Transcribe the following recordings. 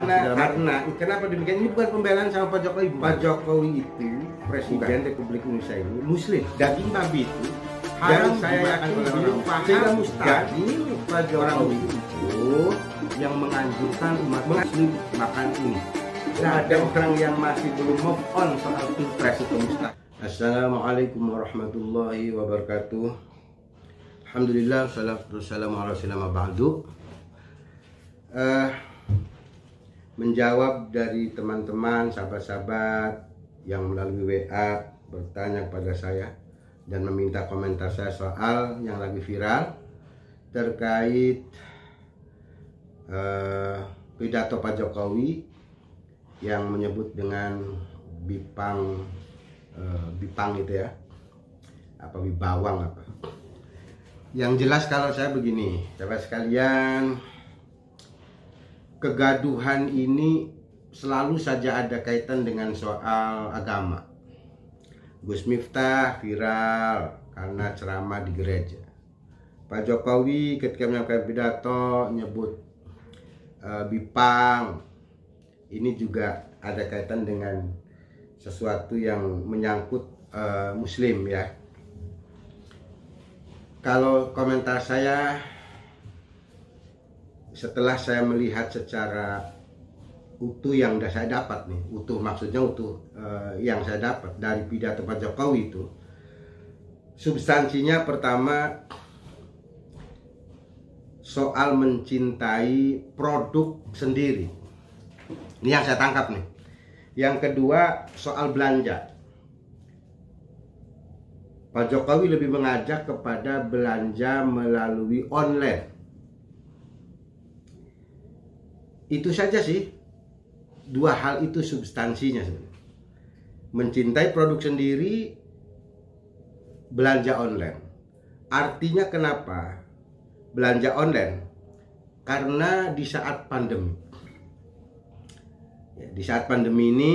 Karena kenapa demikian? Ini bukan pembelaan sama Pak Jokowi. Pak Jokowi itu Presiden Republik Indonesia ini Muslim. Daging babi itu haram, saya yakin belum paham. Sehingga mustahil Pak Jokowi itu yang menganjurkan umat Muslim makan ini. Nah, ada orang yang masih belum move on soal pilpres itu mustahil. Assalamualaikum warahmatullahi wabarakatuh. Alhamdulillah, salatu wassalamu ala rasulillah ba'du. Menjawab dari teman-teman, sahabat-sahabat yang melalui WA bertanya kepada saya dan meminta komentar saya soal yang lagi viral terkait pidato Pak Jokowi yang menyebut dengan bipang itu ya, apa bibawang apa. Yang jelas kalau saya begini, sahabat sekalian, kegaduhan ini selalu saja ada kaitan dengan soal agama. Gus Miftah viral karena ceramah di gereja. Pak Jokowi ketika menyampaikan pidato nyebut bipang. Ini juga ada kaitan dengan sesuatu yang menyangkut Muslim ya. Kalau komentar saya, setelah saya melihat secara utuh yang saya dapat nih, utuh maksudnya utuh yang saya dapat dari pidato Pak Jokowi itu, substansinya pertama soal mencintai produk sendiri. Ini yang saya tangkap nih. Yang kedua soal belanja. Pak Jokowi lebih mengajak kepada belanja melalui online. Itu saja sih, dua hal itu substansinya sebenarnya. Mencintai produk sendiri, belanja online. Artinya kenapa belanja online? Karena di saat pandemi, di saat pandemi ini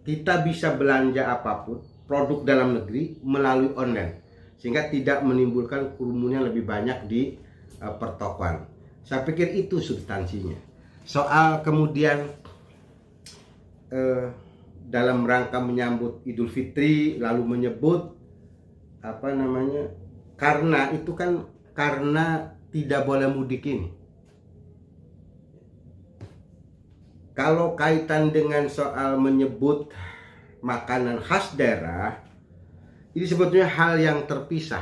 kita bisa belanja apapun produk dalam negeri melalui online, sehingga tidak menimbulkan kerumunan lebih banyak di pertokoan. Saya pikir itu substansinya. Soal kemudian dalam rangka menyambut Idul Fitri lalu menyebut apa namanya, karena itu kan karena tidak boleh mudik ini. Kalau kaitan dengan soal menyebut makanan khas daerah, ini sebetulnya hal yang terpisah.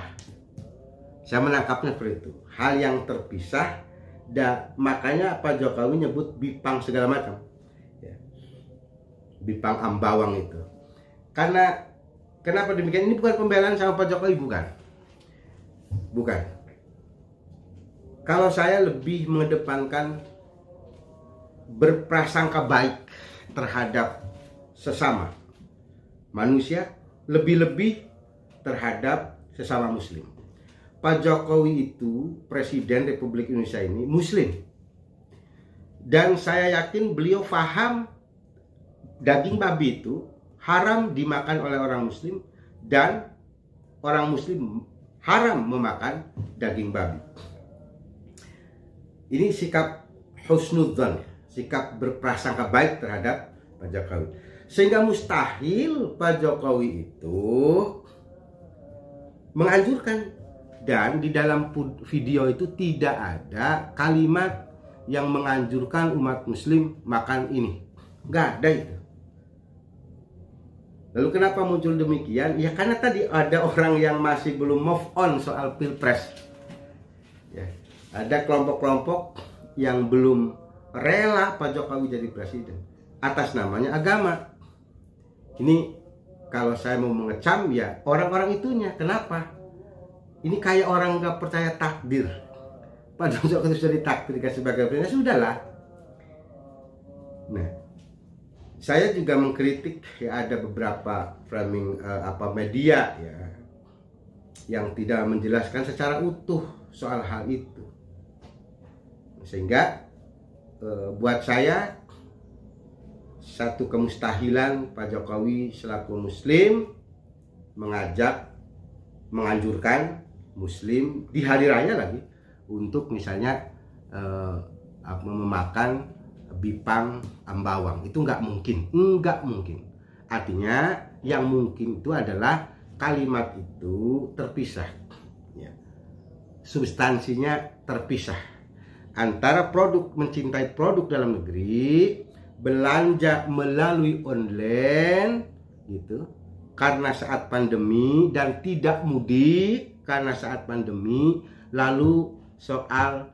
Saya menangkapnya seperti itu, hal yang terpisah. Dan makanya Pak Jokowi nyebut bipang segala macam ya. Bipang ambawang itu. Karena kenapa demikian? Ini bukan pembelaan sama Pak Jokowi, bukan. Kalau saya lebih mengedepankan berprasangka baik terhadap sesama manusia, lebih-lebih terhadap sesama Muslim. Pak Jokowi itu Presiden Republik Indonesia ini Muslim, dan saya yakin beliau paham daging babi itu haram dimakan oleh orang Muslim, dan orang Muslim haram memakan daging babi. Ini sikap husnudzon, sikap berprasangka baik terhadap Pak Jokowi, sehingga mustahil Pak Jokowi itu menganjurkan. Dan di dalam video itu tidak ada kalimat yang menganjurkan umat Muslim makan ini. Nggak ada itu. Lalu kenapa muncul demikian? Ya karena tadi ada orang yang masih belum move on soal pilpres ya. Ada kelompok-kelompok yang belum rela Pak Jokowi jadi presiden atas namanya agama. Ini kalau saya mau mengecam ya orang-orang itunya. Kenapa? Ini kayak orang nggak percaya takdir. Pak Jokowi itu sudah ditakdirkan sebagai presiden, sudahlah. Nah, saya juga mengkritik ya, ada beberapa framing media ya yang tidak menjelaskan secara utuh soal hal itu, sehingga buat saya satu kemustahilan Pak Jokowi selaku Muslim menganjurkan Muslim di hari raya lagi untuk misalnya memakan bipang ambawang. Itu nggak mungkin, artinya yang mungkin itu adalah kalimat itu terpisah ya. Substansinya terpisah antara produk, mencintai produk dalam negeri, belanja melalui online gitu karena saat pandemi dan tidak mudik karena saat pandemi, lalu soal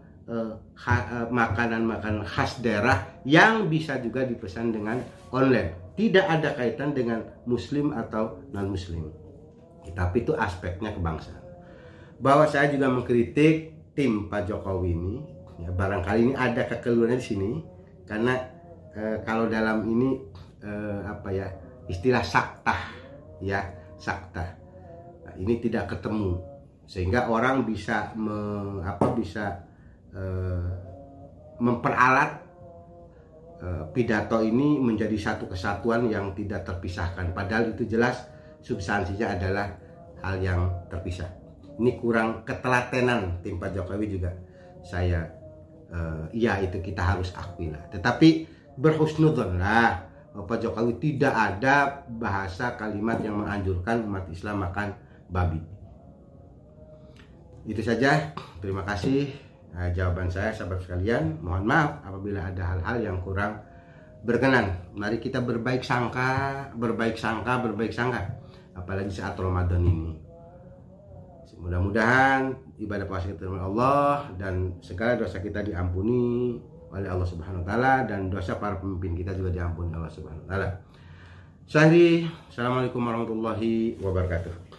makanan-makanan khas daerah yang bisa juga dipesan dengan online, tidak ada kaitan dengan muslim atau non muslim, tapi itu aspeknya kebangsaan. Bahwa saya juga mengkritik tim Pak Jokowi ini ya, barangkali ini ada kekeliruan di sini karena kalau dalam ini istilah sakta ya, sakta nah, ini tidak ketemu sehingga orang bisa memperalat pidato ini menjadi satu kesatuan yang tidak terpisahkan, padahal itu jelas substansinya adalah hal yang terpisah. Ini kurang ketelatenan tim Pak Jokowi juga, saya ya itu kita harus akui lah. Tetapi berhusnudzon lah, Pak Jokowi tidak ada bahasa kalimat yang menganjurkan umat Islam makan babi. Itu saja, terima kasih jawaban saya sahabat sekalian. Mohon maaf apabila ada hal-hal yang kurang berkenan. Mari kita berbaik sangka, apalagi saat Ramadan ini. Mudah-mudahan ibadah puasa kita diterima Allah dan segala dosa kita diampuni oleh Allah Subhanahu wa taala, dan dosa para pemimpin kita juga diampuni Allah Subhanahu wa taala. Assalamualaikum warahmatullahi wabarakatuh.